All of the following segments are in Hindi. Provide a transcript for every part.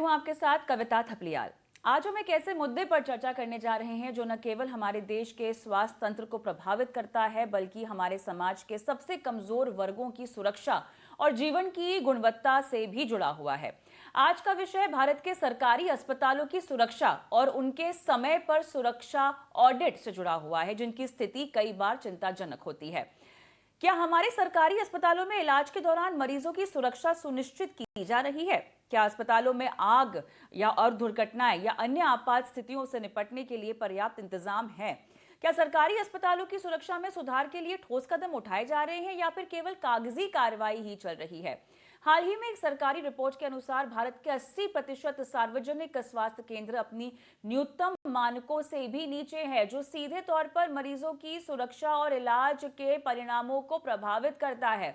हूं आपके साथ कविता थपलियाल। आज हम एक ऐसे मुद्दे पर चर्चा करने जा रहे हैं जो न केवल हमारे देश के स्वास्थ्य तंत्र को प्रभावित करता है बल्कि हमारे समाज के सबसे कमजोर वर्गों की सुरक्षा और जीवन की गुणवत्ता से भी जुड़ा हुआ है। आज का विषय भारत के सरकारी अस्पतालों की सुरक्षा और उनके समय पर सुरक्षा ऑडिट से जुड़ा हुआ है, जिनकी स्थिति कई बार चिंताजनक होती है। क्या हमारे सरकारी अस्पतालों में इलाज के दौरान मरीजों की सुरक्षा सुनिश्चित की जा रही है? क्या अस्पतालों में आग या और दुर्घटनाएं या अन्य आपात स्थितियों से निपटने के लिए पर्याप्त इंतजाम है? क्या सरकारी अस्पतालों की सुरक्षा में सुधार के लिए ठोस कदम उठाए जा रहे हैं या फिर केवल कागजी कार्रवाई ही चल रही है? हाल ही में एक सरकारी रिपोर्ट के अनुसार भारत के 80% सार्वजनिक स्वास्थ्य केंद्र अपनी न्यूनतम मानकों से भी नीचे है, जो सीधे तौर पर मरीजों की सुरक्षा और इलाज के परिणामों को प्रभावित करता है।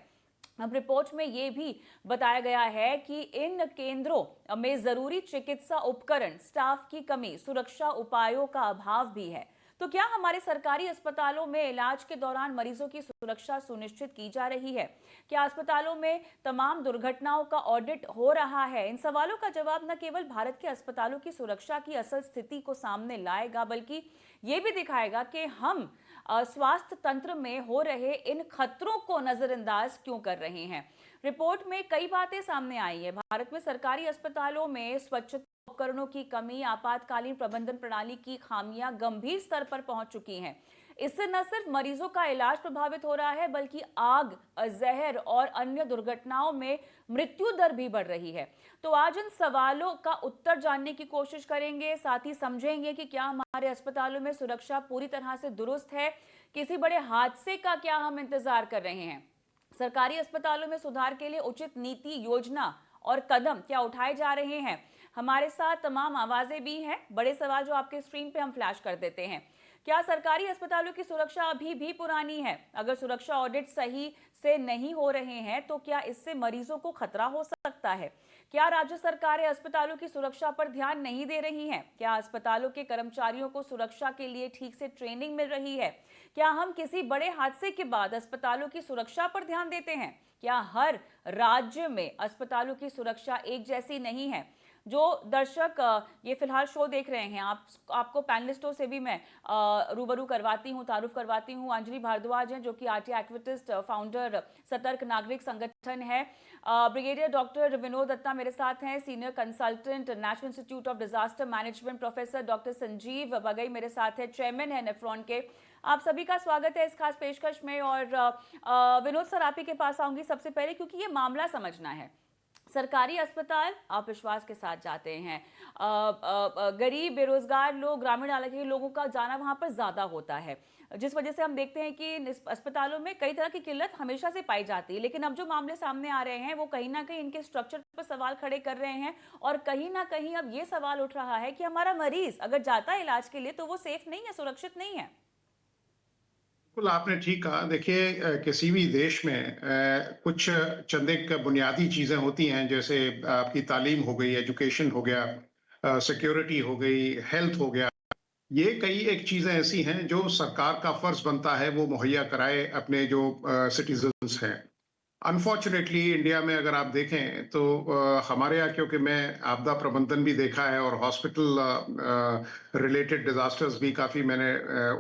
अब रिपोर्ट में यह भी बताया गया है कि इन केंद्रों में जरूरी चिकित्सा उपकरण, स्टाफ की कमी, सुरक्षा उपायों का अभाव भी है। तो क्या हमारे सरकारी अस्पतालों में इलाज के दौरान मरीजों की सुरक्षा सुनिश्चित की जा रही है? क्या अस्पतालों में तमाम दुर्घटनाओं का ऑडिट हो रहा है? इन सवालों का जवाब न केवल भारत के अस्पतालों की सुरक्षा की असल स्थिति को सामने लाएगा बल्कि ये भी दिखाएगा कि हम स्वास्थ्य तंत्र में हो रहे इन खतरों को नजरअंदाज क्यों कर रहे हैं। रिपोर्ट में कई बातें सामने आई है। भारत में सरकारी अस्पतालों में स्वच्छता उपकरणों की कमी, आपातकालीन प्रबंधन प्रणाली की खामियां गंभीर स्तर पर पहुंच चुकी हैं। इससे न सिर्फ मरीजों का इलाज प्रभावित हो रहा है बल्कि आग, जहर और अन्य दुर्घटनाओं में मृत्यु दर भी बढ़ रही है। तो आज इन सवालों का उत्तर जानने की कोशिश करेंगे, साथ ही समझेंगे कि क्या हमारे अस्पतालों में सुरक्षा पूरी तरह से दुरुस्त है, किसी बड़े हादसे का क्या हम इंतजार कर रहे हैं, सरकारी अस्पतालों में सुधार के लिए उचित नीति, योजना और कदम क्या उठाए जा रहे हैं। हमारे साथ तमाम आवाजें भी हैं। बड़े सवाल जो आपके स्क्रीन पे हम फ्लैश कर देते हैं। क्या सरकारी अस्पतालों की सुरक्षा अभी भी पुरानी है? अगर सुरक्षा ऑडिट सही से नहीं हो रहे हैं तो क्या इससे मरीजों को खतरा हो सकता है? क्या राज्य सरकारें अस्पतालों की सुरक्षा पर ध्यान नहीं दे रही हैं? क्या अस्पतालों के कर्मचारियों को सुरक्षा के लिए ठीक से ट्रेनिंग मिल रही है? क्या हम किसी बड़े हादसे के बाद अस्पतालों की सुरक्षा पर ध्यान देते हैं? क्या हर राज्य में अस्पतालों की सुरक्षा एक जैसी नहीं है? जो दर्शक ये फिलहाल शो देख रहे हैं, आपको पैनलिस्टों से भी मैं रूबरू करवाती हूँ, तारुफ करवाती हूँ। अंजलि भारद्वाज हैं जो कि आरटी एक्टिविस्ट, फाउंडर सतर्क नागरिक संगठन है। ब्रिगेडियर डॉक्टर विनोद दत्ता मेरे साथ हैं, senior consultant, national institute of disaster management. Professor doctor Sanjeev Bagai मेरे साथ है, चेयरमैन है नेफ्रॉन के। आप सभी का स्वागत है इस खास पेशकश में। और विनोद सर, आप ही के पास आऊंगी सबसे पहले, क्योंकि ये मामला समझना है। सरकारी अस्पताल आप विश्वास के साथ जाते हैं, गरीब, बेरोजगार लोग, ग्रामीण इलाके के लोगों का जाना वहां पर ज्यादा होता है, जिस वजह से हम देखते हैं कि अस्पतालों में कई तरह की किल्लत हमेशा से पाई जाती है। लेकिन अब जो मामले सामने आ रहे हैं वो कहीं ना कहीं इनके स्ट्रक्चर पर सवाल खड़े कर रहे हैं और कहीं ना कहीं अब ये सवाल उठ रहा है कि हमारा मरीज अगर जाता है इलाज के लिए तो वो सेफ नहीं है, सुरक्षित नहीं है। बिल्कुल, आपने ठीक कहा। देखिए, किसी भी देश में कुछ चंद एक बुनियादी चीजें होती हैं, जैसे आपकी तालीम हो गई, एजुकेशन हो गया, सिक्योरिटी हो गई, हेल्थ हो गया। ये कई एक चीजें ऐसी हैं जो सरकार का फर्ज बनता है वो मुहैया कराए अपने जो सिटीजन्स हैं। अनफॉर्चुनेटली इंडिया में अगर आप देखें तो हमारे यहाँ, क्योंकि मैं आपदा प्रबंधन भी देखा है और हॉस्पिटल रिलेटेड डिजास्टर्स भी काफी मैंने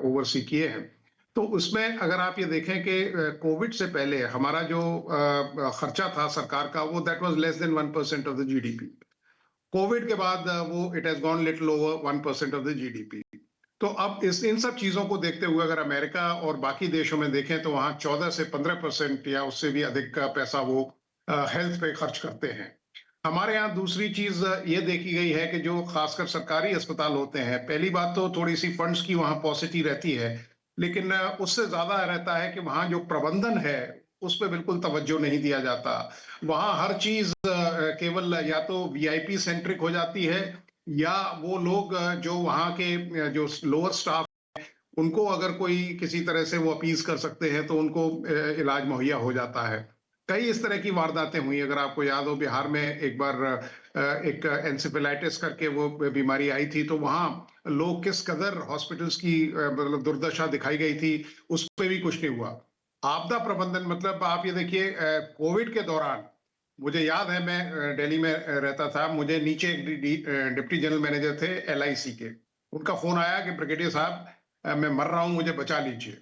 ओवरसी किए हैं, तो उसमें अगर आप ये देखें कि कोविड से पहले हमारा जो खर्चा था सरकार का, वो that was less than 1% of the GDP. Covid के बाद वो it has gone little over 1% of the GDP. तो अब इस इन सब चीजों को देखते हुए अगर अमेरिका और बाकी देशों में देखें तो वहां 14 से 15% या उससे भी अधिक का पैसा वो हेल्थ पे खर्च करते हैं। हमारे यहाँ दूसरी चीज ये देखी गई है कि जो खासकर सरकारी अस्पताल होते हैं, पहली बात तो थोड़ी सी फंड्स की वहां पॉसिटी रहती है, लेकिन उससे ज्यादा रहता है कि वहां जो प्रबंधन है उस पर बिल्कुल तवज्जो नहीं दिया जाता। वहां हर चीज केवल या तो वीआईपी सेंट्रिक हो जाती है, या वो लोग जो वहां के जो लोअर स्टाफ, उनको अगर कोई किसी तरह से वो अपीज कर सकते हैं तो उनको इलाज मुहैया हो जाता है। कई इस तरह की वारदातें हुई। अगर आपको याद हो, बिहार में एक बार एक एंसेफेलाइटिस करके वो बीमारी आई थी, तो वहां लोग किस कदर हॉस्पिटल्स की मतलब दुर्दशा दिखाई गई थी, उस पर भी कुछ नहीं हुआ। आपदा प्रबंधन मतलब आप ये देखिए, कोविड के दौरान मुझे याद है मैं दिल्ली में रहता था। मुझे नीचे एक डिप्टी जनरल मैनेजर थे एलआईसी के। उनका फ़ोन आया कि ब्रिगेडियर साहब मैं मर रहा हूँ, मुझे बचा लीजिए।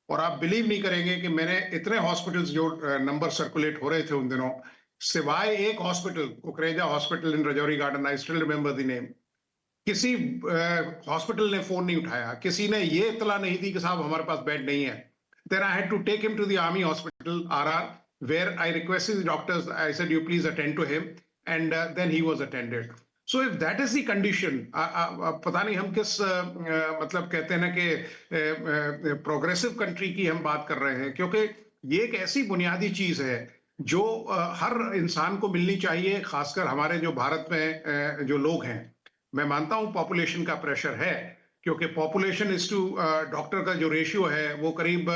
और आप बिलीव नहीं करेंगे कि मैंने इतने हॉस्पिटल्स जो नंबर सर्कुलेट हो रहे थे उन दिनों, सिवाय एक hospital, Kukreja hospital in Rajouri garden, I still remember the name. किसी हॉस्पिटल ने फ़ोन नहीं उठाया, किसी ने ये इत्तला नहीं दी कि साहब हमारे पास बेड नहीं है। Then I had to take him to the army hospital, RR, where I requested the doctors, I said, you please attend to him, and then he was attended. So if that is the condition, पता नहीं हम किस मतलब कहते हैं ना कि प्रोग्रेसिव कंट्री की हम बात कर रहे हैं, क्योंकि ये एक ऐसी बुनियादी चीज है जो हर इंसान को मिलनी चाहिए, खासकर हमारे जो भारत में जो लोग हैं। मैं मानता हूं पॉपुलेशन का प्रेशर है, क्योंकि पॉपुलेशन इज टू डॉक्टर का जो रेशियो है वो करीब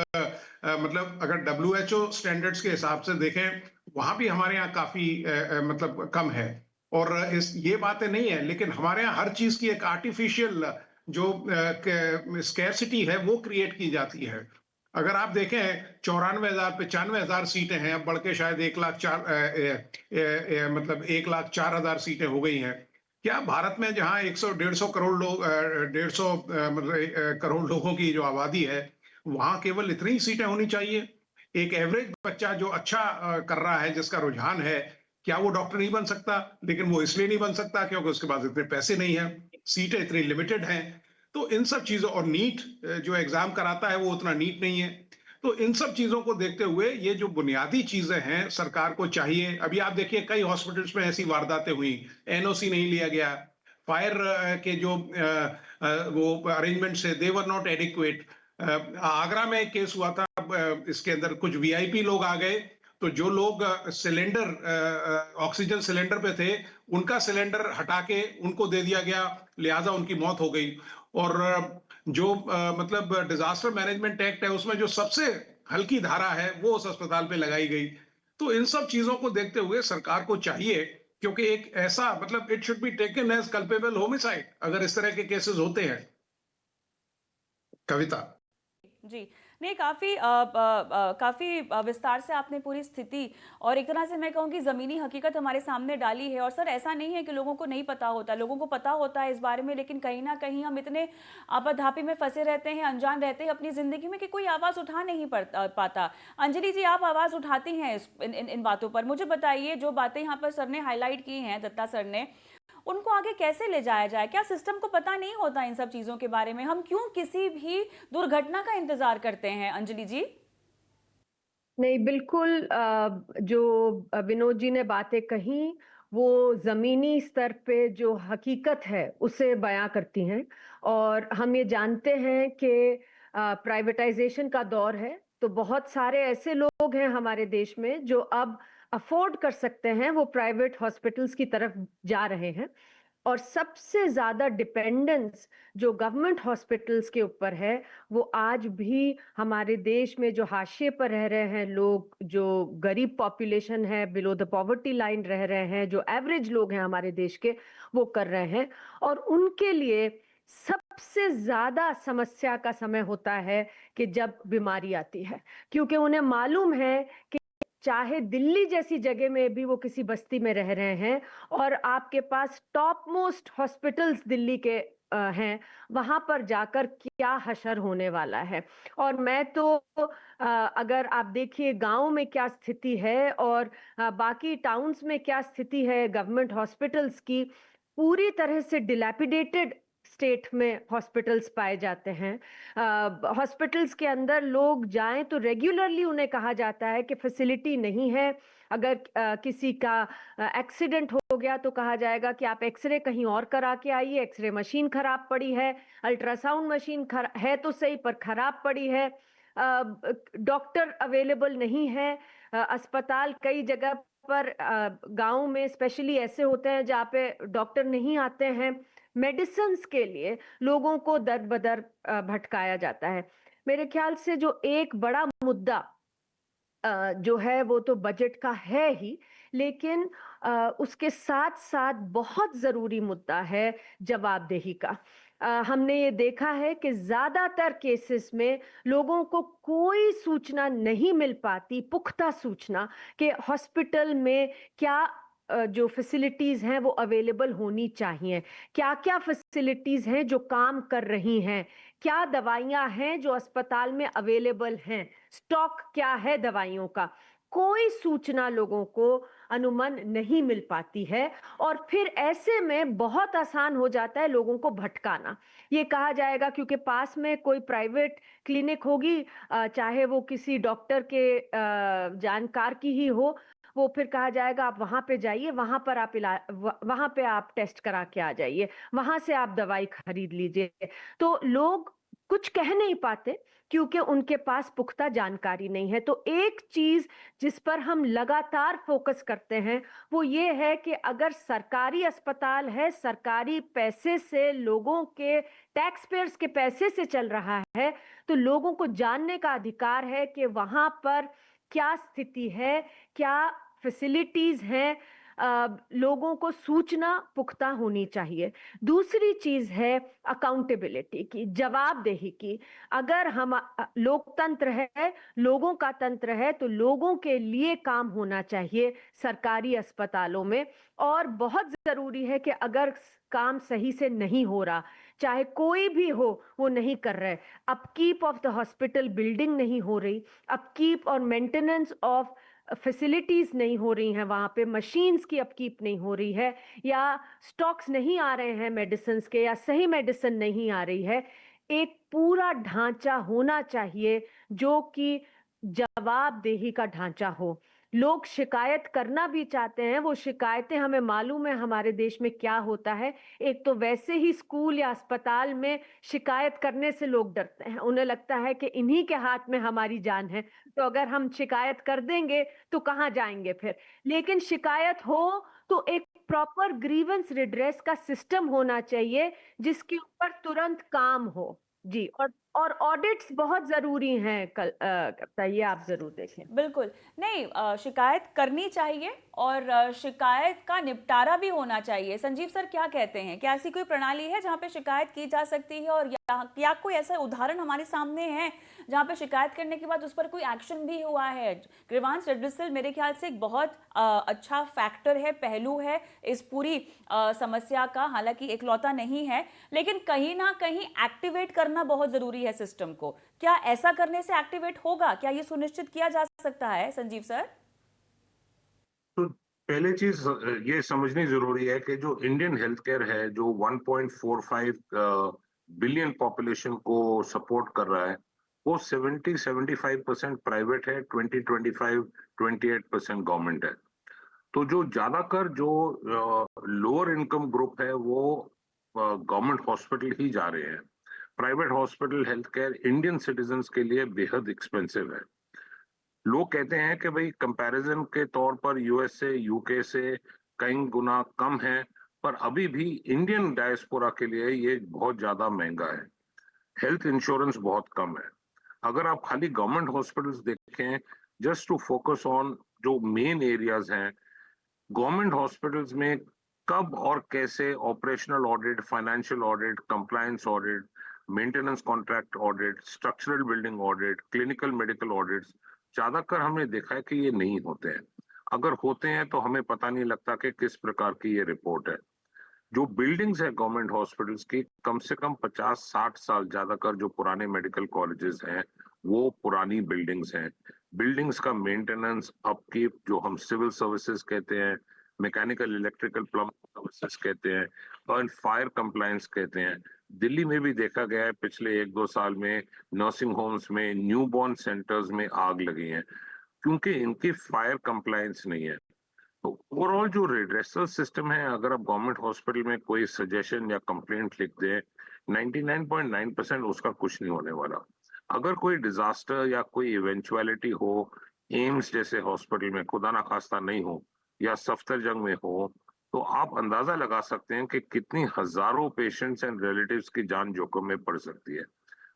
मतलब अगर डब्ल्यूएचओ स्टैंडर्ड्स के हिसाब से देखें, वहां भी हमारे यहाँ काफी मतलब कम है। और इस ये बातें नहीं है, लेकिन हमारे यहाँ हर चीज की एक आर्टिफिशियल जो स्कैरसिटी है वो क्रिएट की जाती है। अगर आप देखें 94,000 95,000 सीटें हैं, अब बढ़ के शायद 1,04,000 मतलब 1,04,000 सीटें हो गई हैं। क्या भारत में जहां 100 150 करोड़ लोग 150 मतलब करोड़ लोगों की जो आबादी है, वहां केवल इतनी ही सीटें होनी चाहिए? एक एवरेज बच्चा जो अच्छा कर रहा है, जिसका रुझान है, क्या वो डॉक्टर नहीं बन सकता? लेकिन वो इसलिए नहीं बन सकता क्योंकि उसके पास इतने पैसे नहीं है, सीटें इतनी लिमिटेड हैं। तो इन सब चीजों और नीट जो एग्जाम कराता है वो उतना नीट नहीं है। तो इन सब चीजों को देखते हुए ये जो बुनियादी चीजें हैं सरकार को चाहिए। अभी आप देखिए कई हॉस्पिटल्स में ऐसी वारदातें हुई, एनओसी नहीं लिया गया, फायर के जो वो अरेंजमेंट्स है दे वर नॉट एडिक्वेट। आगरा में एक केस हुआ था, इसके अंदर कुछ वीआईपी लोग आ गए, तो जो लोग सिलेंडर ऑक्सीजन सिलेंडर पे थे, उनका सिलेंडर हटा के उनको दे दिया गया, लिहाजा उनकी मौत हो गई। और जो मतलब डिजास्टर मैनेजमेंट एक्ट है उसमें जो सबसे हल्की धारा है वो उस अस्पताल पे लगाई गई। तो इन सब चीजों को देखते हुए सरकार को चाहिए, क्योंकि एक ऐसा मतलब it should be taken as culpable homicide अगर इस तरह के केसेस होते हैं। कविता। जी, नहीं काफ़ी काफ़ी विस्तार से आपने पूरी स्थिति और एक तरह से मैं कहूँ कि ज़मीनी हकीकत हमारे सामने डाली है। और सर ऐसा नहीं है कि लोगों को नहीं पता होता, लोगों को पता होता है इस बारे में, लेकिन कहीं न कहीं हम इतने आपाधापी में फँसे रहते हैं, अनजान रहते हैं अपनी ज़िंदगी में कि कोई आवाज़ उठा नहीं पाता। अंजलि जी, आप आवाज़ उठाती हैं इन बातों पर। मुझे बताइए, जो बातें यहाँ पर सर ने हाईलाइट की हैं, दत्ता सर ने, उनको आगे कैसे ले जाया जाए? क्या सिस्टम को पता नहीं होता इन सब चीज़ों के बारे में? हम क्यों किसी भी दुर्घटना का इंतज़ार करते हैं, अंजलि जी? नहीं, बिल्कुल जो विनोद जी ने बातें कही, वो ज़मीनी स्तर पे जो हकीकत है, उसे बयाँ करती हैं। और हम ये जानते हैं कि प्राइवेटाइज़ेशन का दौर है, तो बहुत सारे ऐसे लोग हैं हमारे देश में, जो अब अफ़ोर्ड कर सकते हैं, वो प्राइवेट हॉस्पिटल्स की तरफ जा रहे हैं। और सबसे ज़्यादा डिपेंडेंस जो गवर्नमेंट हॉस्पिटल्स के ऊपर है, वो आज भी हमारे देश में जो हाशिए पर रह रहे हैं लोग, जो गरीब पॉपुलेशन है, बिलो द पॉवर्टी लाइन रह रहे हैं, जो एवरेज लोग हैं हमारे देश के, वो कर रहे हैं। और उनके लिए सबसे ज़्यादा समस्या का समय होता है कि जब बीमारी आती है, क्योंकि उन्हें मालूम है कि चाहे दिल्ली जैसी जगह में भी वो किसी बस्ती में रह रहे हैं और आपके पास टॉप मोस्ट हॉस्पिटल्स दिल्ली के हैं, वहां पर जाकर क्या हशर होने वाला है। और मैं तो अगर आप देखिए गांव में क्या स्थिति है और बाकी टाउन्स में क्या स्थिति है गवर्नमेंट हॉस्पिटल्स की, पूरी तरह से डिलैपिडेटेड स्टेट में हॉस्पिटल्स पाए जाते हैं। हॉस्पिटल्स के अंदर लोग जाएं तो रेगुलरली उन्हें कहा जाता है कि फैसिलिटी नहीं है। अगर किसी का एक्सीडेंट हो गया तो कहा जाएगा कि आप एक्सरे कहीं और करा के आइए, एक्सरे मशीन खराब पड़ी है, अल्ट्रासाउंड मशीन है तो सही पर खराब पड़ी है, डॉक्टर अवेलेबल नहीं है, अस्पताल कई जगह पर गांव में स्पेशली ऐसे होते हैं जहाँ पे डॉक्टर नहीं आते हैं। मेडिसिन्स के लिए लोगों को दर बदर भटकाया जाता है। मेरे ख्याल से जो एक बड़ा मुद्दा जो है वो तो बजट का है ही, लेकिन उसके साथ-साथ बहुत ज़रूरी मुद्दा है जवाबदेही का। हमने ये देखा है कि ज़्यादातर केसेस में लोगों को कोई सूचना नहीं मिल पाती, पुख्ता सूचना कि हॉस्पिटल में क्या जो फैसिलिटीज़ हैं वो अवेलेबल होनी चाहिए। क्या-क्या फैसिलिटीज़ हैं जो काम कर रही हैं? क्या दवाइयाँ हैं जो अस्पताल में अवेलेबल हैं? स्टॉक क्या है दवाइयों का? कोई सूचना लोगों को अनुमन नहीं मिल पाती है और फिर ऐसे में बहुत आसान हो जाता है लोगों को भटकाना। ये कहा जाएगा क्योंकि पास में कोई प्राइवेट क्लिनिक होगी, चाहे वो किसी डॉक्टर के जानकार की ही हो, वो फिर कहा जाएगा आप वहाँ पे जाइए, वहाँ पे आप टेस्ट करा के आ जाइए, वहाँ से आप दवाई खरीद लीजिए। तो लोग कुछ कह नहीं पाते क्योंकि उनके पास पुख्ता जानकारी नहीं है। तो एक चीज़ जिस पर हम लगातार फ़ोकस करते हैं, वो ये है कि अगर सरकारी अस्पताल है, सरकारी पैसे से लोगों के टैक्स पेयर्स के पैसे से चल रहा है, तो लोगों को जानने का अधिकार है कि वहाँ पर क्या स्थिति है, क्या फैसिलिटीज़ हैं, लोगों को सूचना पुख्ता होनी चाहिए। दूसरी चीज़ है अकाउंटेबिलिटी की, जवाबदेही की। अगर हम लोकतंत्र है, लोगों का तंत्र है, तो लोगों के लिए काम होना चाहिए सरकारी अस्पतालों में और बहुत ज़रूरी है कि अगर काम सही से नहीं हो रहा, चाहे कोई भी हो, वो नहीं कर रहे, upkeep of the hospital building नहीं हो रही, अपकीप और मेंटेनेंस ऑफ फैसिलिटीज नहीं हो रही हैं, वहाँ पे मशीन्स की अपकीप नहीं हो रही है या स्टॉक्स नहीं आ रहे हैं मेडिसिन के या सही मेडिसिन नहीं आ रही है, एक पूरा ढांचा होना चाहिए जो कि जवाबदेही का ढांचा हो। लोग शिकायत करना भी चाहते हैं, वो शिकायतें हमें मालूम है हमारे देश में क्या होता है। एक तो वैसे ही स्कूल या अस्पताल में शिकायत करने से लोग डरते हैं, उन्हें लगता है कि इन्हीं के हाथ में हमारी जान है, तो अगर हम शिकायत कर देंगे तो कहाँ जाएंगे फिर। लेकिन शिकायत हो तो एक प्रॉपर ग्रीवेंस रिड्रेस का सिस्टम होना चाहिए जिसके ऊपर तुरंत काम हो। जी, और ऑडिट्स बहुत जरूरी हैं। बताइए, आप जरूर देखें। बिल्कुल नहीं, शिकायत करनी चाहिए और शिकायत का निपटारा भी होना चाहिए। संजीव सर क्या कहते हैं, क्या ऐसी कोई प्रणाली है जहां पे शिकायत की जा सकती है और या कोई ऐसा उदाहरण हमारे सामने है जहां पे शिकायत करने के बाद उस पर कोई एक्शन भी हुआ है? ग्रीवांस रिड्रेसल मेरे ख्याल से एक बहुत अच्छा फैक्टर है, पहलू है इस पूरी समस्या का, हालांकि इकलौता नहीं है, लेकिन कहीं ना कहीं एक्टिवेट करना बहुत जरूरी है सिस्टम को। क्या ऐसा करने से एक्टिवेट होगा? क्या ये सुनिश्चित किया जा सकता है संजीव सर? तो पहले चीज ये समझनी जरूरी है कि जो इंडियन हेल्थ केयर है, जो 1.45 बिलियन पॉपुलेशन को सपोर्ट कर रहा है, वो 70-75% प्राइवेट है, 28% गवर्नमेंट है। तो जो ज्यादातर जो लोअर इनकम ग्रुप है वो गवर्नमेंट हॉस्पिटल ही जा रहे हैं। Private hospital health care Indian citizens के लिए बेहद एक्सपेंसिव है। लोग कहते हैं कि भाई कंपैरिजन के तौर पर यूएस से, यूके से कई गुना कम है, पर अभी भी इंडियन डायस्पोरा के लिए ये बहुत ज्यादा महंगा है। हेल्थ इंश्योरेंस बहुत कम है। अगर आप खाली गवर्नमेंट हॉस्पिटल्स देखें, जस्ट टू फोकस ऑन जो मेन एरियाज हैं, गवर्नमेंट हॉस्पिटल्स में कब और कैसे operational audit, financial audit, compliance audit, maintenance contract audit, structural building audit, clinical medical audits, ज्यादातर हमने देखा है कि ये नहीं होते हैं। अगर होते हैं तो हमें पता नहीं लगता कि किस प्रकार की ये रिपोर्ट है। जो बिल्डिंग्स है गवर्नमेंट हॉस्पिटल्स की, कम से कम 50-60 साल, ज्यादातर जो पुराने मेडिकल कॉलेजेस हैं वो पुरानी बिल्डिंग्स हैं। बिल्डिंग्स का मेंटेनेंस, अपकीप, जो हम सिविल सर्विसेज कहते हैं, मैकेनिकल, इलेक्ट्रिकल, प्लम्बिंग सर्विसेज कहते हैं, और फायर कंप्लायंस कहते हैं। दिल्ली में भी देखा गया है पिछले 1-2 साल में नर्सिंग होम्स में, न्यूबॉर्न सेंटर्स में आग लगी है क्योंकि इनकी फायर कंप्लायंस नहीं है। तो ओवरऑल जो रिड्रेसल सिस्टम है, अगर आप गवर्नमेंट हॉस्पिटल में कोई सजेशन या कंप्लेंट लिख दें, 99.9% उसका कुछ नहीं होने वाला। अगर कोई डिजास्टर या कोई इवेंचुअलिटी हो, एम्स जैसे हॉस्पिटल में खुदा ना खास्ता नहीं हो, या सफदरजंग में हो, तो आप अंदाजा लगा सकते हैं कि कितनी हजारों पेशेंट्स एंड रिलेटिव्स की जान जोखिम में पड़ सकती है।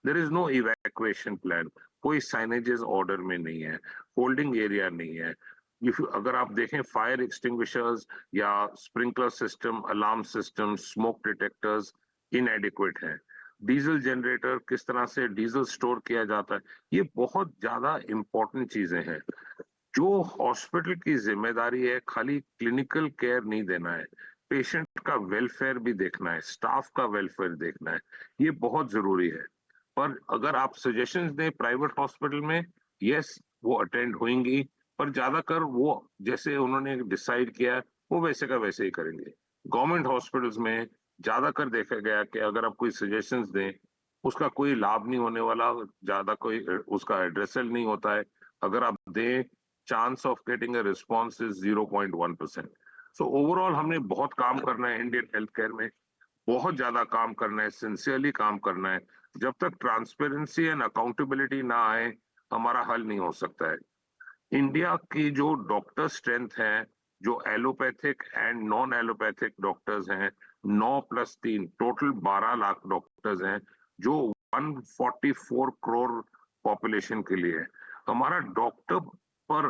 There is no evacuation plan, कोई साइनेजेस ऑर्डर में नहीं है, होल्डिंग एरिया नहीं है, अगर आप देखें फायर एक्सटिंग्विशर्स या sprinkler system, alarm system, smoke detectors inadequate हैं। डीजल जनरेटर, किस तरह से डीजल स्टोर किया जाता है, ये बहुत ज्यादा इंपॉर्टेंट चीजें हैं। जो हॉस्पिटल की जिम्मेदारी है खाली क्लिनिकल केयर नहीं देना है, पेशेंट का वेलफेयर भी देखना है, स्टाफ का वेलफेयर देखना है, ये बहुत जरूरी है। पर अगर आप सजेशंस दें प्राइवेट हॉस्पिटल में, यस वो अटेंड होंगी, पर ज्यादातर वो जैसे उन्होंने डिसाइड किया है वो वैसे का वैसे ही करेंगे। गवर्नमेंट हॉस्पिटल्स में ज्यादातर देखा गया कि अगर आप कोई सजेशंस दें उसका कोई लाभ नहीं होने वाला, ज्यादा कोई उसका एड्रेसल नहीं होता है। अगर आप दें, chance of getting a response is 0.1%। So overall हमने बहुत काम करना है इंडियन हेल्थ केयर में, बहुत ज्यादा काम करना है, सिंसियरली काम करना है। जब तक ट्रांसपेरेंसी एंड अकाउंटेबिलिटी ना आए हमारा हल नहीं हो सकता है। इंडिया की जो डॉक्टर स्ट्रेंथ है, जो allopathic and non allopathic doctors हैं, 9+3 टोटल 12 लाख डॉक्टर्स हैं, जो 144 करोड़ पॉपुलेशन के लिए है। हमारा डॉक्टर पर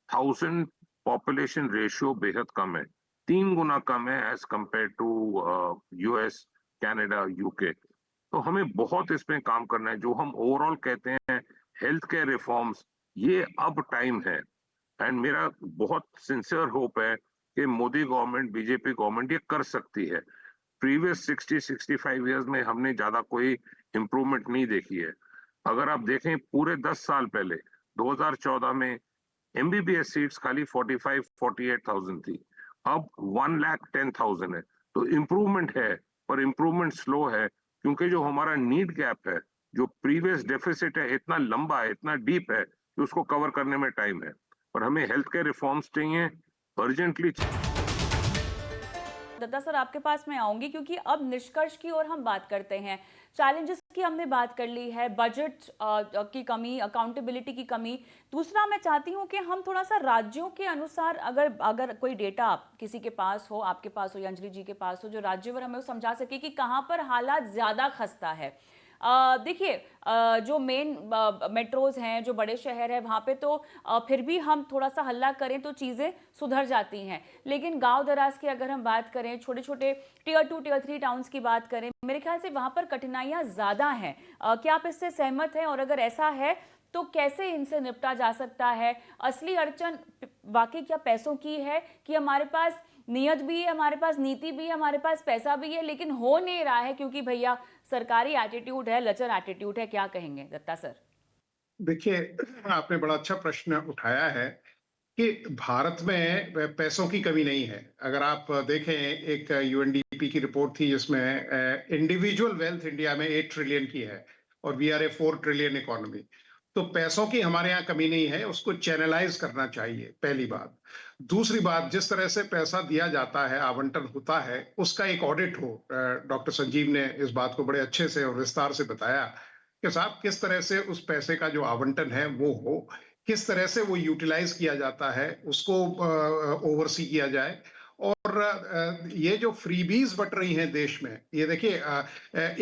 1000 पॉपुलेशन रेशियो बेहद कम है, 3 गुना कम है as compare to US, Canada, UK. तो हमें बहुत इसमें काम करना है। जो हम ओवरऑल कहते हैं हेल्थ केयर रिफॉर्म्स, ये अब टाइम है। एंड मेरा बहुत सिंसियर होप है कि मोदी गवर्नमेंट, बीजेपी गवर्नमेंट ये कर सकती है। प्रीवियस 60-65 इयर्स में हमने ज्यादा कोई इंप्रूवमेंट नहीं देखी है। अगर आप देखें पूरे 10 साल पहले 2014 में एमबीबीएस सीट्स खाली 45-48,000 थी, अब 1,10,000 है। तो इम्प्रूवमेंट है, पर इम्प्रूवमेंट स्लो है, क्योंकि जो हमारा नीड गैप है, जो प्रीवियस डेफिसिट है, इतना लंबा है, इतना डीप है कि उसको कवर करने में टाइम है। पर हमें हेल्थ केयर रिफॉर्म्स चाहिए अर्जेंटली। दत्ता सर, आपके पास मैं आऊंगी क्योंकि अब निष्कर्ष की ओर हम बात करते हैं। चैलेंजेस की हमने बात कर ली है, बजट की कमी, अकाउंटेबिलिटी की कमी। दूसरा, मैं चाहती हूं कि हम थोड़ा सा राज्यों के अनुसार, अगर कोई डेटा किसी के पास हो, आपके पास हो या अंजलि जी के पास हो, जो राज्यवार हमें समझा सके कि कहां पर हालात ज्यादा खस्ता है। देखिए, जो मेन मेट्रोज हैं, जो बड़े शहर है, वहाँ पे तो फिर भी हम थोड़ा सा हल्ला करें तो चीज़ें सुधर जाती हैं। लेकिन गांव दराज की अगर हम बात करें, छोटे छोटे टियर 2 टियर 3 टाउन्स की बात करें, मेरे ख्याल से वहाँ पर कठिनाइयाँ ज़्यादा हैं। क्या आप इससे सहमत हैं? और अगर ऐसा है तो कैसे इनसे निपटा जा सकता है? असली अड़चन वाकई क्या पैसों की है कि हमारे पास नियत भी है, हमारे पास नीति भी है, हमारे पास पैसा भी है, लेकिन हो नहीं रहा है क्योंकि भैया सरकारी एटीट्यूड है, लचर एटीट्यूड है? क्या कहेंगे दत्ता सर? देखिए, आपने बड़ा अच्छा प्रश्न उठाया है कि भारत में पैसों की कमी नहीं है। अगर आप देखें, एक यूएनडीपी की रिपोर्ट थी जिसमें इंडिविजुअल वेल्थ इंडिया में 8 ट्रिलियन की है और we are a 4 trillion economy. तो पैसों की हमारे यहाँ कमी नहीं है, उसको चैनलाइज करना चाहिए, पहली बात। दूसरी बात, जिस तरह से पैसा दिया जाता है, आवंटन होता है, उसका एक ऑडिट हो। डॉक्टर संजीव ने इस बात को बड़े अच्छे से और विस्तार से बताया कि साहब किस तरह से उस पैसे का जो आवंटन है वो हो, किस तरह से वो यूटिलाइज किया जाता है, उसको ओवरसी किया जाए। और ये जो फ्रीबीज बट रही हैं देश में, ये देखिए,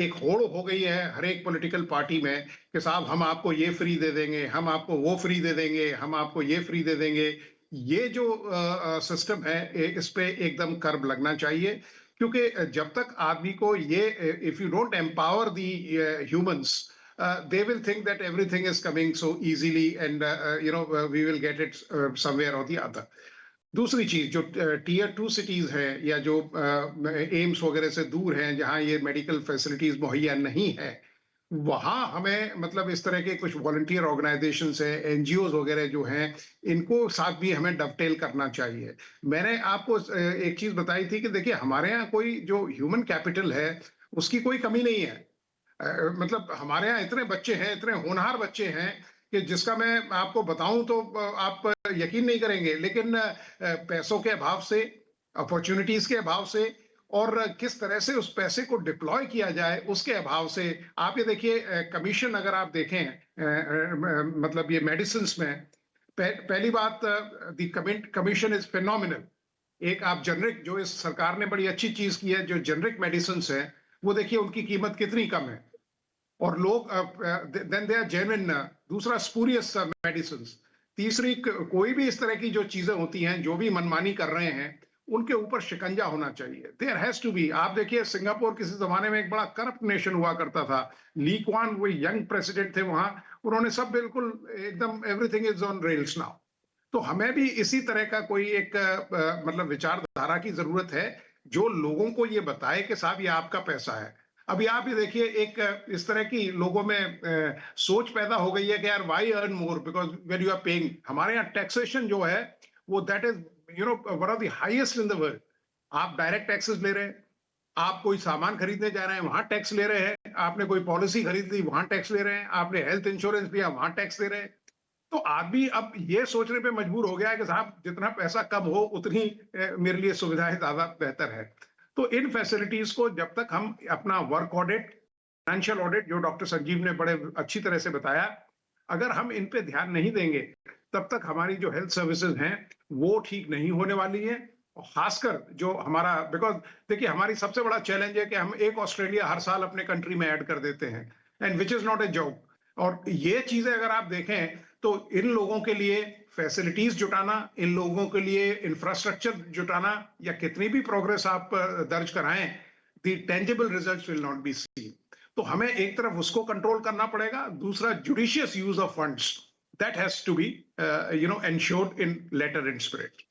एक होड़ हो गई है हर एक पॉलिटिकल पार्टी में कि साहब हम आपको ये फ्री दे देंगे, हम आपको वो फ्री दे देंगे, हम आपको ये फ्री दे देंगे। ये जो सिस्टम है, इस पे एकदम कर्ब लगना चाहिए, क्योंकि जब तक आदमी को ये, if you don't empower the humans, they will think that everything is coming so easily and we will get it somewhere or the other. दूसरी चीज, जो टीयर 2 सिटीज हैं या जो एम्स वगैरह से दूर हैं, जहां ये मेडिकल फैसिलिटीज मुहैया नहीं है, वहां हमें मतलब इस तरह के कुछ वॉलंटियर ऑर्गेनाइजेशंस हैं, एनजीओ वगैरह जो हैं, इनको साथ भी हमें डवटेल करना चाहिए। मैंने आपको एक चीज बताई थी कि देखिए, हमारे यहाँ कोई जो ह्यूमन कैपिटल है उसकी कोई कमी नहीं है। मतलब हमारे यहाँ इतने बच्चे हैं, इतने होनहार बच्चे हैं कि जिसका मैं आपको बताऊं तो आप यकीन नहीं करेंगे। लेकिन पैसों के अभाव से, अपॉर्चुनिटीज के अभाव से, और किस तरह से उस पैसे को डिप्लॉय किया जाए उसके अभाव से, आप ये देखिए, कमीशन अगर आप देखें, मतलब ये मेडिसिन में, पहली बात, द कमीशन इज फिनोमिनल। एक आप जेनरिक, जो इस सरकार ने बड़ी अच्छी चीज की है, जो जेनरिक मेडिसिन है, वो देखिए उनकी कीमत कितनी कम है और लोग देन दे आर जेन्युइन। दूसरा, स्पूरियस मेडिसिन, तीसरी कोई भी इस तरह की जो चीजें होती हैं, जो भी मनमानी कर रहे हैं, उनके ऊपर शिकंजा होना चाहिए। There has to be. आप देखिए सिंगापुर किसी जमाने में एक बड़ा करप्ट नेशन हुआ करता था। ली क्वान वो यंग प्रेसिडेंट थे वहां, उन्होंने सब बिल्कुल एकदम everything is on rails now. तो हमें भी इसी तरह का कोई एक मतलब विचारधारा की जरूरत है, जो लोगों को ये बताए कि साहब ये आपका पैसा है। अभी आप ये देखिए एक इस तरह की लोगों में सोच पैदा हो गई है कि यार why earn more because when you are paying. हमारे यहाँ टैक्सेशन जो है वो that is one of the highest in the world. आप डायरेक्ट टैक्सेस ले रहे हैं, आप कोई सामान खरीदने जा रहे हैं वहां टैक्स ले रहे हैं, आपने कोई पॉलिसी खरीद ली वहां टैक्स ले रहे हैं, आपने हेल्थ इंश्योरेंस लिया वहां टैक्स ले रहे हैं। तो आदमी अब ये सोचने पे मजबूर हो गया है कि साहब जितना पैसा कम हो उतनी मेरे लिए सुविधाएं ज्यादा बेहतर है। तो इन फैसिलिटीज को जब तक हम अपना वर्क ऑडिट, फाइनेंशियल ऑडिट जो डॉक्टर संजीव ने बड़े अच्छी तरह से बताया, अगर हम इन पे ध्यान नहीं देंगे तब तक हमारी जो हेल्थ सर्विसेज हैं वो ठीक नहीं होने वाली है। और खासकर जो हमारा, बिकॉज देखिए हमारी सबसे बड़ा चैलेंज है कि हम एक ऑस्ट्रेलिया हर साल अपने कंट्री में ऐड कर देते हैं, and which is not a job. और ये चीजें अगर आप देखें तो इन लोगों के लिए फैसिलिटीज जुटाना, इन लोगों के लिए इंफ्रास्ट्रक्चर जुटाना, या कितनी भी प्रोग्रेस आप दर्ज कराएं, the tangible results will not be seen. तो हमें एक तरफ उसको कंट्रोल करना पड़ेगा, दूसरा judicious use of funds that has to be ensured in letter and spirit.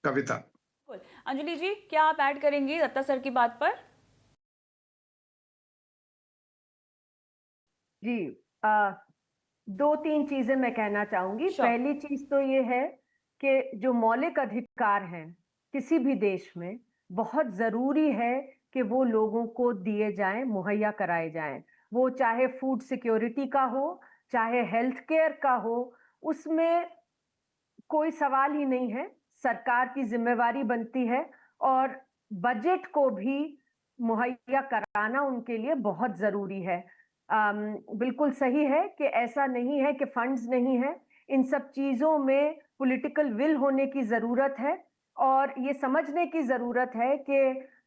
Kavita. बिल्कुल। अंजलि जी, क्या आप ऐड करेंगी दत्ता सर की बात पर? जी, दो तीन चीजें मैं कहना चाहूंगी। Sure. पहली चीज तो ये है कि जो मौलिक अधिकार हैं किसी भी देश में, बहुत जरूरी है कि वो लोगों को दिए जाएं, मुहैया कराए जाएं। वो चाहे फूड सिक्योरिटी का हो, चाहे हेल्थ केयर का हो, उसमें कोई सवाल ही नहीं है। सरकार की जिम्मेवारी बनती है और बजट को भी मुहैया कराना उनके लिए बहुत जरूरी है। बिल्कुल सही है कि ऐसा नहीं है कि फंड्स नहीं है। इन सब चीजों में पॉलिटिकल विल होने की जरूरत है और ये समझने की जरूरत है कि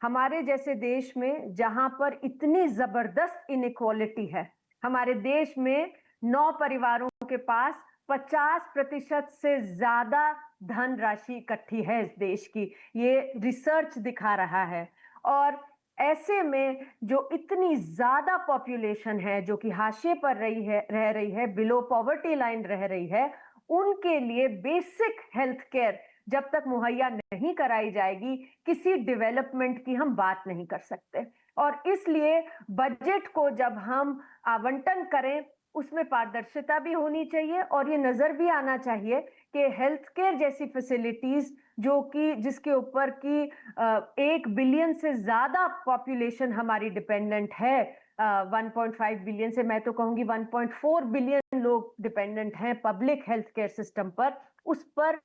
हमारे जैसे देश में जहां पर इतनी जबरदस्त इनइक्वालिटी है, हमारे देश में 9 परिवारों के पास 50% से ज्यादा धनराशि इकट्ठी है इस देश की, ये रिसर्च दिखा रहा है। और ऐसे में जो इतनी ज्यादा पॉपुलेशन है जो कि हाशिए पर रह रही है, बिलो पॉवर्टी लाइन रह रही है, उनके लिए बेसिक हेल्थ केयर जब तक मुहैया नहीं कराई जाएगी, किसी डेवलपमेंट की हम बात नहीं कर सकते। और इसलिए बजट को जब हम आवंटन करें उसमें पारदर्शिता भी होनी चाहिए और ये नजर भी आना चाहिए कि हेल्थ केयर जैसी फैसिलिटीज जो कि जिसके ऊपर की 1 बिलियन से ज्यादा पॉपुलेशन हमारी डिपेंडेंट है, 1.5 बिलियन से मैं तो कहूंगी 1.4 बिलियन लोग डिपेंडेंट हैं पब्लिक हेल्थ केयर सिस्टम पर, उस पर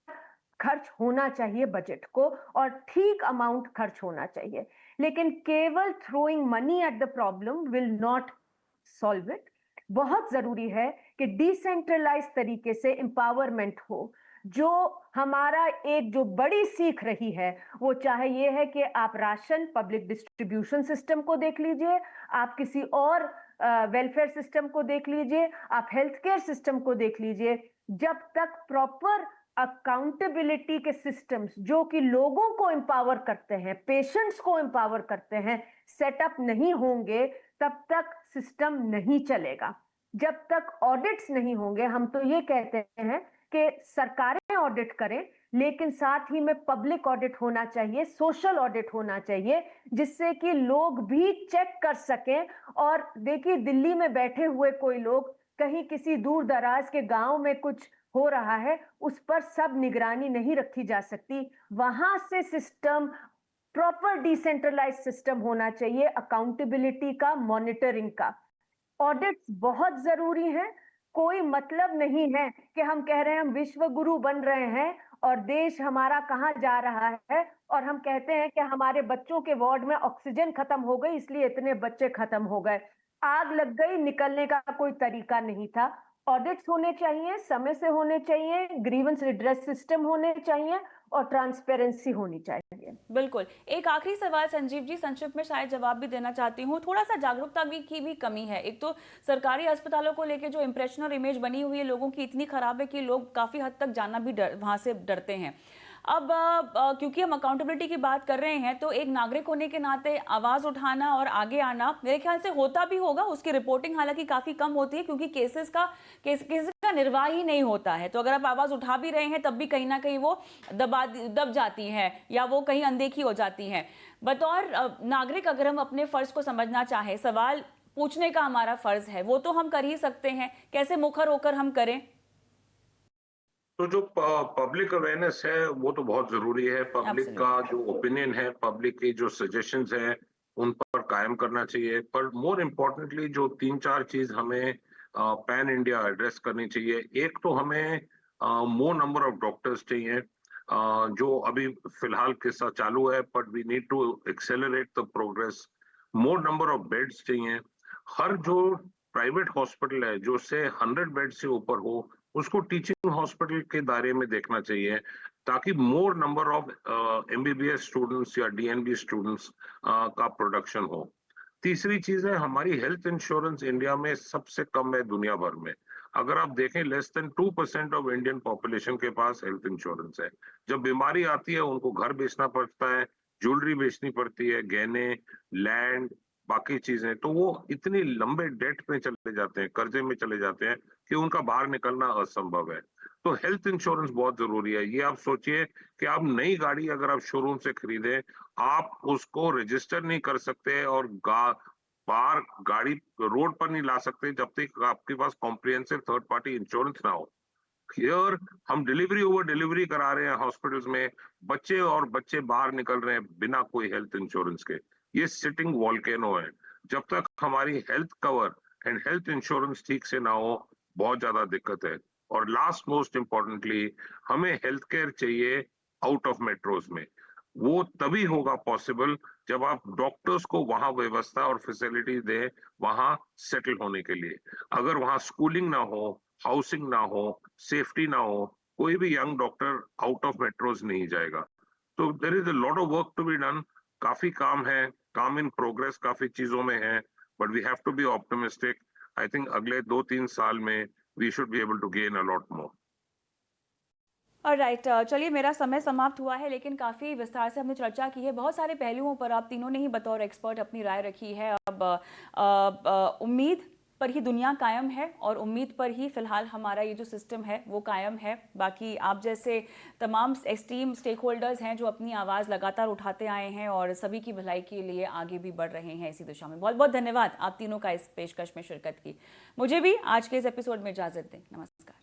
खर्च होना चाहिए बजट को और ठीक अमाउंट खर्च होना चाहिए। लेकिन केवल throwing money at the problem will not solve it. बहुत जरूरी है कि डिसेंट्रलाइज तरीके से एम्पावरमेंट हो। जो हमारा एक जो बड़ी सीख रही है वो चाहे ये है कि आप राशन पब्लिक डिस्ट्रीब्यूशन सिस्टम को देख लीजिए, आप किसी और वेलफेयर सिस्टम को देख लीजिए, आप हेल्थ केयर सिस्टम को देख लीजिए, जब तक प्रॉपर अकाउंटेबिलिटी के सिस्टम्स जो कि लोगों को एम्पावर करते हैं, पेशेंट्स को एम्पावर करते हैं, सेटअप नहीं होंगे तब तक सिस्टम नहीं चलेगा। जब तक ऑडिट्स नहीं होंगे, हम तो ये कहते हैं कि सरकारें ऑडिट करें लेकिन साथ ही में पब्लिक ऑडिट होना चाहिए, सोशल ऑडिट होना चाहिए, जिससे कि लोग भी चेक कर सकें। और देखिए दिल्ली में बैठे हुए कोई लोग कहीं किसी दूर दराज के गांव में कुछ हो रहा है, उस पर सब निगरानी नहीं रखी जा सकती। वहां से सिस्टम प्रॉपर डिसेंट्रलाइज सिस्टम होना चाहिए, अकाउंटेबिलिटी का, मॉनिटरिंग का। ऑडिट्स बहुत जरूरी हैं। कोई मतलब नहीं है कि हम कह रहे हैं हम विश्व गुरु बन रहे हैं और देश हमारा कहां जा रहा है, और हम कहते हैं कि हमारे बच्चों के वार्ड में ऑक्सीजन खत्म हो गई इसलिए इतने बच्चे खत्म हो गए। आग लग गई, निकलने का कोई तरीका नहीं था। ऑडिट्स होने चाहिए, समय से होने चाहिए, ग्रीवेंस रिड्रेस सिस्टम होने चाहिए और ट्रांसपेरेंसी होनी चाहिए। बिल्कुल। एक आखिरी सवाल संजीव जी, संक्षिप्त में शायद जवाब भी देना चाहती हूँ। थोड़ा सा जागरूकता की भी कमी है। एक तो सरकारी अस्पतालों को लेके जो इंप्रेशन और इमेज बनी हुई है लोगों की इतनी खराब है कि लोग काफी हद तक जाना भी वहां से डरते हैं। अब क्योंकि हम अकाउंटेबिलिटी की बात कर रहे हैं तो एक नागरिक होने के नाते आवाज उठाना और आगे आना मेरे ख्याल से होता भी होगा। उसकी रिपोर्टिंग हालांकि काफी कम होती है क्योंकि केसेस का निर्वाह ही नहीं होता है। तो अगर आप आवाज उठा भी रहे हैं तब भी कहीं ना कहीं वो दब जाती है या वो कहीं अनदेखी हो जाती है। बतौर नागरिक अगर हम अपने फर्ज को समझना चाहें, सवाल पूछने का हमारा फर्ज है, वो तो हम कर ही सकते हैं। कैसे मुखर होकर हम करें? तो जो पब्लिक अवेयरनेस है वो तो बहुत जरूरी है। पब्लिक का जो ओपिनियन है, पब्लिक के जो सजेशंस हैं उन पर कायम करना चाहिए। पर मोर इम्पोर्टेंटली जो 3-4 चीज हमें पैन इंडिया एड्रेस करनी चाहिए। एक तो हमें मोर नंबर ऑफ डॉक्टर्स चाहिए, जो अभी फिलहाल किस्सा चालू है, but we need to accelerate the progress. More number of beds चाहिए। हर जो प्राइवेट हॉस्पिटल है जो से 100 बेड से ऊपर हो उसको टीचिंग हॉस्पिटल के दायरे में देखना चाहिए, ताकि मोर नंबर ऑफ एमबीबीएस स्टूडेंट्स या डीएनबी स्टूडेंट्स का प्रोडक्शन हो। तीसरी चीज है, हमारी हेल्थ इंश्योरेंस इंडिया में सबसे कम है दुनिया भर में। अगर आप देखें less than 2% of Indian population के पास हेल्थ इंश्योरेंस है। जब बीमारी आती है उनको घर बेचना पड़ता है, ज्वेलरी बेचनी पड़ती है, गहने, लैंड, बाकी चीजें, तो वो इतनी लंबे डेट में चले जाते हैं, कर्जे में चले जाते हैं कि उनका बाहर निकलना असंभव है। तो हेल्थ इंश्योरेंस बहुत जरूरी है। ये आप सोचिए कि आप नई गाड़ी अगर आप शोरूम से खरीदें, आप उसको रजिस्टर नहीं कर सकते और बाहर गाड़ी रोड पर नहीं ला सकते जब तक आपके पास कॉम्प्रिहेंसिव थर्ड पार्टी इंश्योरेंस ना हो। हियर हम डिलीवरी ओवर डिलीवरी करा रहे हैं हॉस्पिटल्स में, बच्चे बाहर निकल रहे हैं बिना कोई हेल्थ इंश्योरेंस के। ये सिटिंग वॉल्केनो है। जब तक हमारी health cover and health insurance ठीक से ना हो, बहुत ज्यादा दिक्कत है। और लास्ट मोस्ट इम्पोर्टेंटली, हमें हेल्थ केयर चाहिए आउट ऑफ मेट्रोज में। वो तभी होगा पॉसिबल जब आप डॉक्टर्स को वहां व्यवस्था और फैसिलिटी दें वहां सेटल होने के लिए। अगर वहां स्कूलिंग ना हो, हाउसिंग ना हो, सेफ्टी ना हो, कोई भी young doctor out of metros नहीं जाएगा। तो there is a lot of work to be done. काफी काम है, काम इन प्रोग्रेस काफी चीजों में है, but we have to be optimistic. I think अगले 2-3 साल में we should be able to gain a lot more. Right, चलिए मेरा समय समाप्त हुआ है, लेकिन काफ़ी विस्तार से हमने चर्चा की है। बहुत सारे पहलुओं पर आप तीनों ने ही बतौर एक्सपर्ट अपनी राय रखी है। अब उम्मीद पर ही दुनिया कायम है और उम्मीद पर ही फिलहाल हमारा ये जो सिस्टम है वो कायम है। बाकी आप जैसे तमाम एक्सट्रीम स्टेक होल्डर्स हैं जो अपनी आवाज़ लगातार उठाते आए हैं और सभी की भलाई के लिए आगे भी बढ़ रहे हैं इसी दिशा में। बहुत बहुत धन्यवाद आप तीनों का इस पेशकश में शिरकत की। मुझे भी आज के इस एपिसोड में इजाज़त दें। नमस्कार।